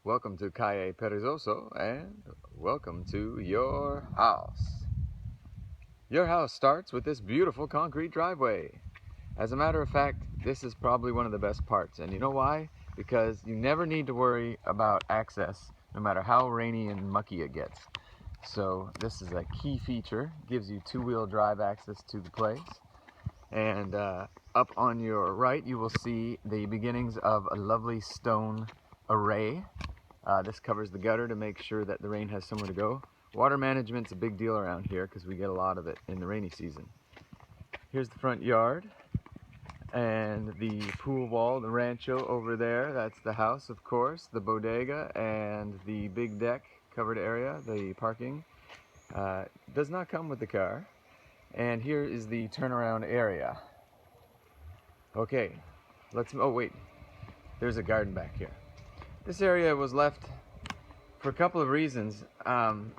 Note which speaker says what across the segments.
Speaker 1: Welcome to Calle Perezoso and welcome to your house. Your house starts with this beautiful concrete driveway. As a matter of fact, this is probably one of the best parts, and you know why? Because you never need to worry about access no matter how rainy and mucky it gets. So this is a key feature, gives you two-wheel drive access to the place. And up on your right you will see the beginnings of a lovely stone array. This covers the gutter to make sure that the rain has somewhere to go. Water management's a big deal around here because we get a lot of it in the rainy season. Here's the front yard and the pool wall, the rancho over there. That's the house, of course, the bodega and the big deck covered area, the parking. Does not come with the car. And here is the turnaround area. Okay, oh wait, there's a garden back here. This area was left for a couple of reasons.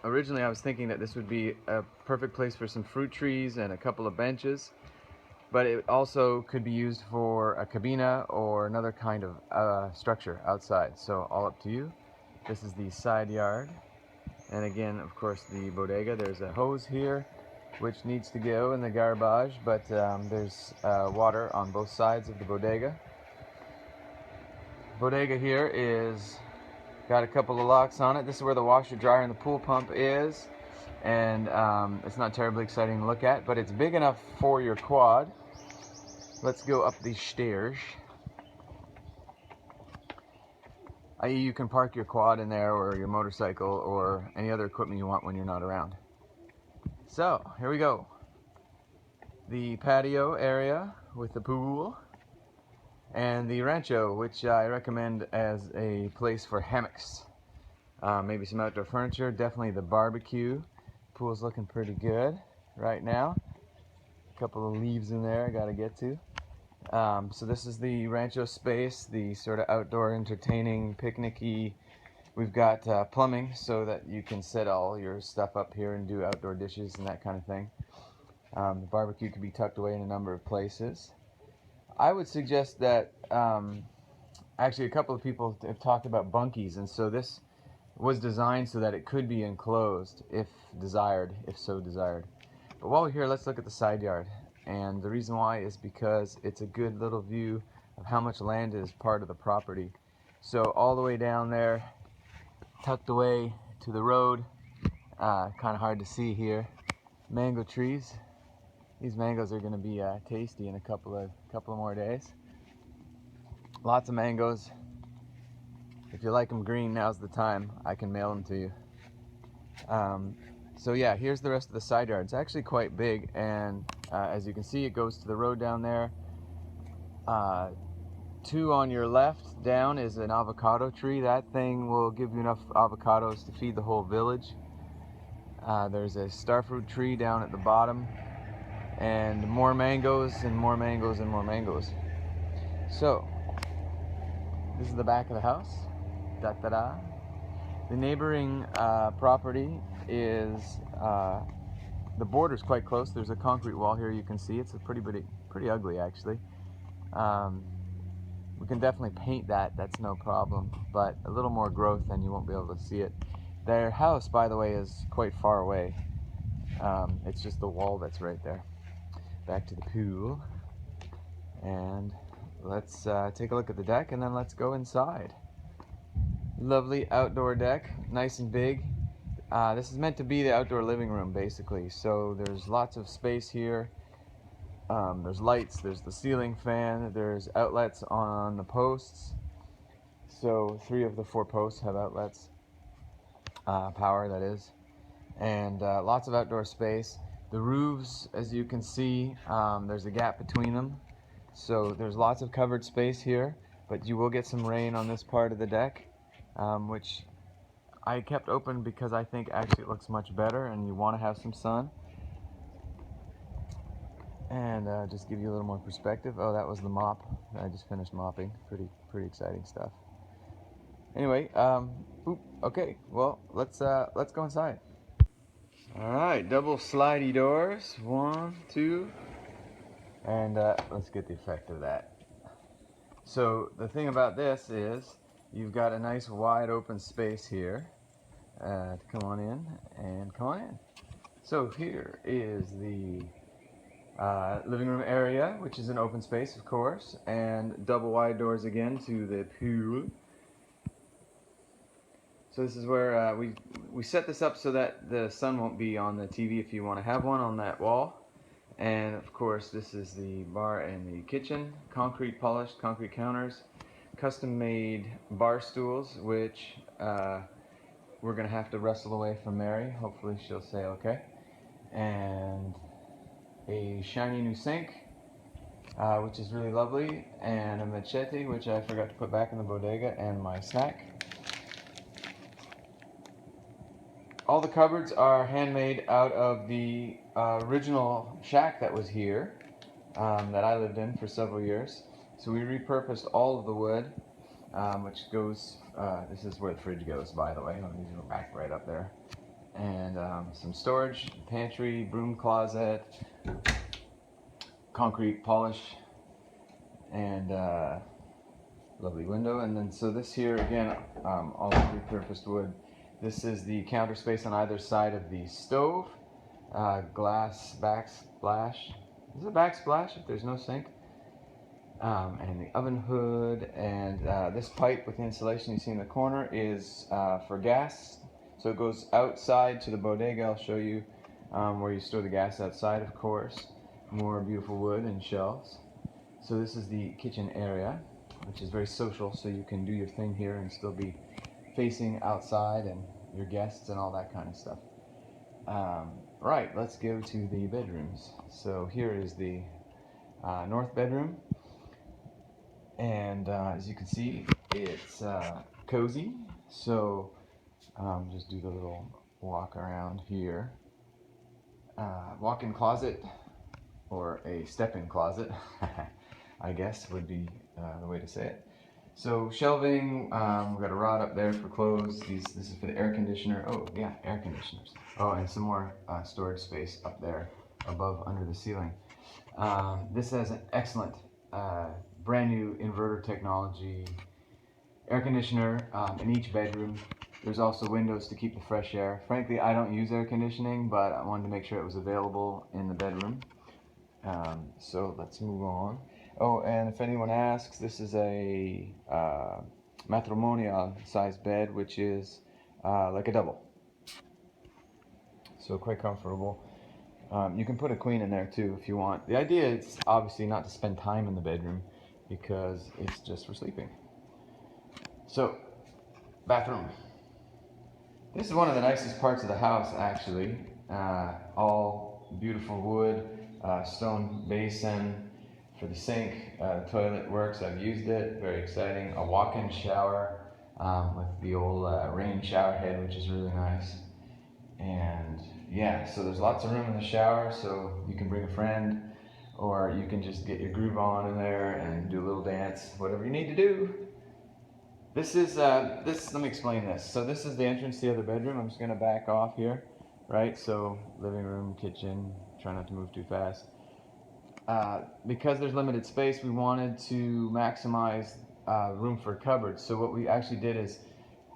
Speaker 1: Originally I was thinking that this would be a perfect place for some fruit trees and a couple of benches, but it also could be used for a cabina or another kind of structure outside, so all up to you. This is the side yard, and again, of course, the bodega. There's a hose here which needs to go in the garbage, but there's water on both sides of the bodega. Bodega here is got a couple of locks on it. This is where the washer, dryer, and the pool pump is, and it's not terribly exciting to look at, but it's big enough for your quad. Let's go up these stairs. I.e., you can park your quad in there, or your motorcycle, or any other equipment you want when you're not around. So, here we go. The patio area with the pool, and the rancho, which I recommend as a place for hammocks. Maybe some outdoor furniture, definitely the barbecue. Pool's looking pretty good right now. A couple of leaves in there I gotta get to. So this is the rancho space, the sort of outdoor entertaining, picnicky. We've got plumbing so that you can set all your stuff up here and do outdoor dishes and that kind of thing. The barbecue can be tucked away in a number of places. I would suggest that, actually a couple of people have talked about bunkies, and so this was designed so that it could be enclosed if desired, if so desired. But while we're here, let's look at the side yard. And the reason why is because it's a good little view of how much land is part of the property. So all the way down there, tucked away to the road, kind of hard to see here, mango trees. These mangoes are going to be tasty in a couple of more days. Lots of mangoes. If you like them green, now's the time. I can mail them to you. So yeah, here's the rest of the side yard. It's actually quite big, and as you can see, it goes to the road down there. Two on your left down is an avocado tree. That thing will give you enough avocados to feed the whole village. There's a starfruit tree down at the bottom, and more mangoes and more mangoes and more mangoes. So this is the back of the house. Da-da-da. The neighboring property is, the border's quite close. There's a concrete wall here you can see. It's a pretty ugly actually. We can definitely paint that, that's no problem, but a little more growth and you won't be able to see it. Their house, by the way, is quite far away. It's just the wall that's right there. Back to the pool, and let's take a look at the deck, and then let's go inside. Lovely outdoor deck, nice and big. This is meant to be the outdoor living room, basically, so there's lots of space here. There's lights, there's the ceiling fan, there's outlets on the posts, so 3 of the 4 posts have outlets, power that is, and lots of outdoor space. The roofs, as you can see, there's a gap between them, so there's lots of covered space here, but you will get some rain on this part of the deck, which I kept open because I think actually it looks much better and you want to have some sun. And just give you a little more perspective. Oh, that was the mop. I just finished mopping. Pretty exciting stuff. Anyway, okay. Well, let's go inside. All right, double slidey doors. 1, 2, and let's get the effect of that. So the thing about this is you've got a nice wide open space here to come on in and come on in. So here is the living room area, which is an open space, of course, and double wide doors again to the pool. So this is where we set this up so that the sun won't be on the TV if you want to have one on that wall. And of course, this is the bar and the kitchen, concrete polished, concrete counters, custom made bar stools, which we're going to have to wrestle away from Mary. Hopefully she'll say okay. And a shiny new sink, which is really lovely, and a machete, which I forgot to put back in the bodega, and my snack. All the cupboards are handmade out of the original shack that was here, that I lived in for several years. So we repurposed all of the wood, which goes, this is where the fridge goes, by the way. These are back right up there. And some storage, pantry, broom closet, concrete polish, and lovely window. And then so this here, again, all repurposed wood. This is the counter space on either side of the stove. Glass backsplash. Is it a backsplash if there's no sink? And the oven hood, and this pipe with the insulation you see in the corner is for gas. So it goes outside to the bodega. I'll show you where you store the gas outside, of course. More beautiful wood and shelves. So this is the kitchen area, which is very social, so you can do your thing here and still be facing outside and your guests and all that kind of stuff. Right, let's go to the bedrooms. So here is the north bedroom, and as you can see, it's cozy. So just do the little walk around here. Walk-in closet, or a step-in closet, I guess would be the way to say it. So shelving, we've got a rod up there for clothes. This is for the air conditioner. Oh yeah, air conditioners. Oh, and some more storage space up there above under the ceiling. This has an excellent brand new inverter technology air conditioner in each bedroom. There's also windows to keep the fresh air. Frankly, I don't use air conditioning, but I wanted to make sure it was available in the bedroom. So let's move on. Oh, and if anyone asks, this is a matrimonial size bed, which is like a double. So quite comfortable. You can put a queen in there too if you want. The idea is obviously not to spend time in the bedroom because it's just for sleeping. So, bathroom. This is one of the nicest parts of the house, actually. All beautiful wood, stone basin for the sink. Toilet works, I've used it, very exciting. A walk-in shower with the old rain shower head, which is really nice. And yeah, so there's lots of room in the shower, so you can bring a friend, or you can just get your groove on in there and do a little dance, whatever you need to do. This is, let me explain this. So this is the entrance to the other bedroom. I'm just gonna back off here, right? So living room, kitchen, try not to move too fast. Because there's limited space, we wanted to maximize room for cupboards. So what we actually did is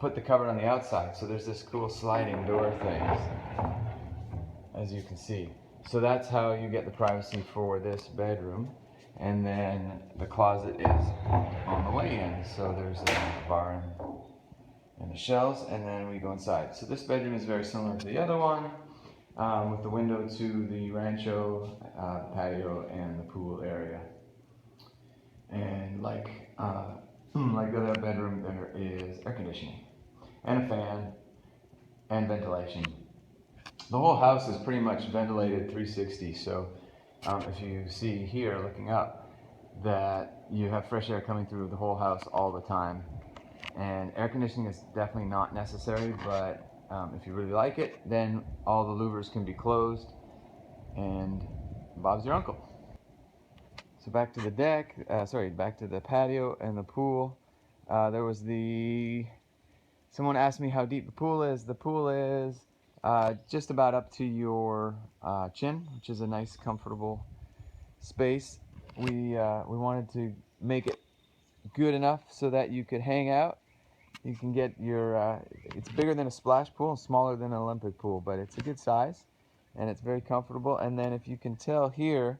Speaker 1: put the cupboard on the outside. So there's this cool sliding door thing, as you can see. So that's how you get the privacy for this bedroom. And then the closet is on the way in. So there's a bar and the shelves, and then we go inside. So this bedroom is very similar to the other one, with the window to the rancho, the patio, and the pool area. And like the other bedroom, there is air conditioning and a fan and ventilation. The whole house is pretty much ventilated 360, so if you see here looking up that you have fresh air coming through the whole house all the time. And air conditioning is definitely not necessary, but if you really like it, then all the louvers can be closed and Bob's your uncle. So back to the deck, back to the patio and the pool. There was someone asked me how deep the pool is. The pool is just about up to your chin, which is a nice, comfortable space. We wanted to make it good enough so that you could hang out You can get your, it's bigger than a splash pool and smaller than an Olympic pool, but it's a good size and it's very comfortable. And then if you can tell here,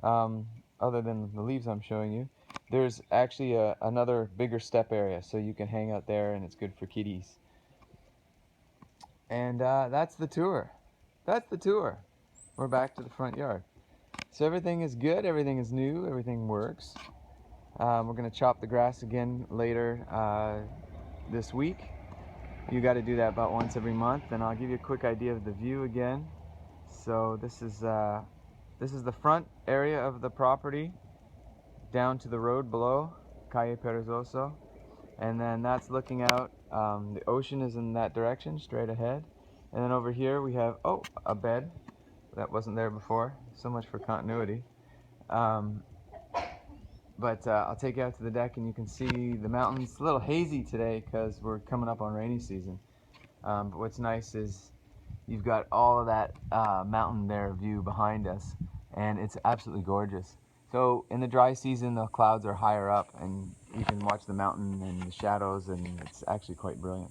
Speaker 1: other than the leaves I'm showing you, there's actually another bigger step area, so you can hang out there and it's good for kiddies. And that's the tour. That's the tour. We're back to the front yard. So everything is good, everything is new, everything works. We're going to chop the grass again later this week. You got to do that about once every month, and I'll give you a quick idea of the view again. So this is the front area of the property down to the road below, Calle Perezoso, and then that's looking out. The ocean is in that direction, straight ahead. And then over here we have, oh, a bed that wasn't there before. So much for continuity. But I'll take you out to the deck and you can see the mountains. It's a little hazy today because we're coming up on rainy season. But what's nice is you've got all of that mountain there view behind us, and it's absolutely gorgeous. So in the dry season, the clouds are higher up, and you can watch the mountain and the shadows, and it's actually quite brilliant.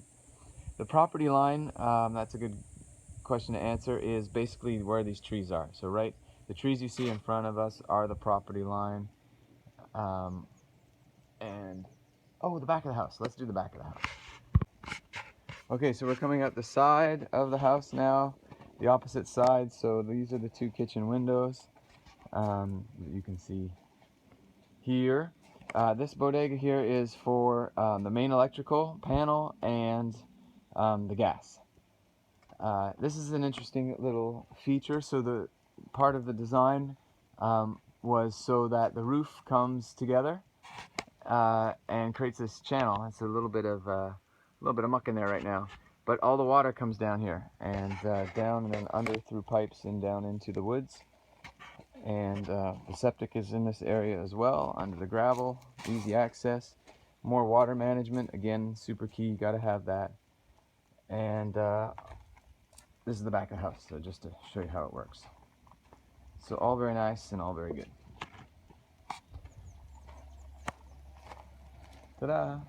Speaker 1: The property line, that's a good question to answer, is basically where these trees are. So right, the trees you see in front of us are the property line. And oh, the back of the house. Let's do the back of the house. Okay, so we're coming out the side of the house now, the opposite side. So these are the two kitchen windows that you can see here. This bodega here is for the main electrical panel and the gas. This is an interesting little feature. So the part of the design was so that the roof comes together and creates this channel. It's a little bit of muck in there right now, but all the water comes down here and down and then under through pipes and down into the woods. And the septic is in this area as well, under the gravel, easy access. More water management, again, super key, you got to have that. And this is the back of the house, so just to show you how it works. So all very nice and all very good. Ta-da!